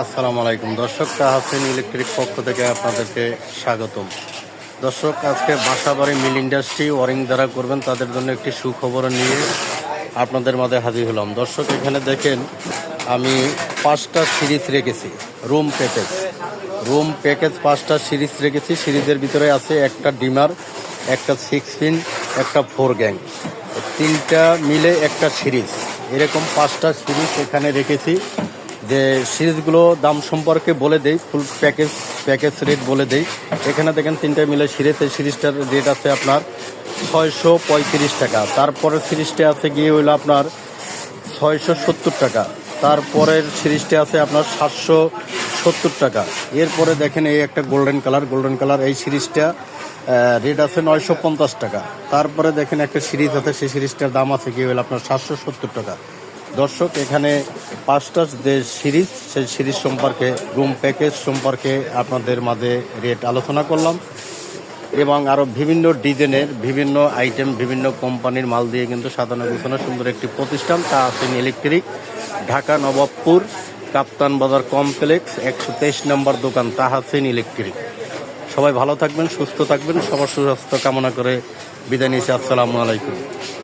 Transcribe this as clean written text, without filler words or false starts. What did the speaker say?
আসসালামু আলাইকুম দর্শক, তাহসিন ইলেকট্রিক পক্ষ থেকে আপনাদেরকে স্বাগতম। দর্শক, আজকে বাসাবাড়ি মিল ইন্ডাস্ট্রি ওয়ারিং যারা করবেন তাদের জন্য একটি সুখবর নিয়ে আপনাদের মাঝে হাজির হলাম। দর্শক, এখানে দেখেন আমি 5টা সিরিজ রেখেছি। রুম প্যাকেজ 5টা সিরিজ রেখেছি। সিরিজের ভিতরে আছে একটা ডিমার, একটা 6 পিন, একটা 4 গ্যাং, 3টা মিলে একটা সিরিজ। এরকম 5টা সিরিজ এখানে রেখেছি। যে সিরিজগুলো দাম সম্পর্কে বলে দেই, ফুল প্যাকেজ রেট বলে দেই। এখানে দেখেন 3টা মিলে সিরিজ। এই সিরিজটার রেট আছে আপনার 635 টাকা। তারপরের সিরিজটা আছে গিয়ে হইলো আপনার 670 টাকা। তারপরের সিরিজটা আছে আপনার 770 টাকা। এরপরে দেখেন এই একটা গোল্ডেন কালার, এই সিরিজটা রেট আছে 950 টাকা। তারপরে দেখেন একটা সিরিজ আছে, সেই সিরিজটার দাম আছে গিয়ে হইলো আপনার 770 টাকা। দর্শক, এখানে 5টা যে সিরিজ, সেই সিরিজ সম্পর্কে, রুম প্যাকেজ সম্পর্কে আপনাদের মাঝে রেট আলোচনা করলাম। এবং আরও বিভিন্ন ডিজাইনের, বিভিন্ন আইটেম, বিভিন্ন কোম্পানির মাল দিয়ে কিন্তু সাজানো গোছানো সুন্দর একটি প্রতিষ্ঠান তাহসিন ইলেকট্রিক, ঢাকা নবাবপুর কাপ্তান বাজার কমপ্লেক্স 123 নম্বর দোকান তাহসিন ইলেকট্রিক। সবাই ভালো থাকবেন, সুস্থ থাকবেন। সবার সুস্বাস্থ্য কামনা করে বিদায় নিচ্ছি। আসসালামু আলাইকুম।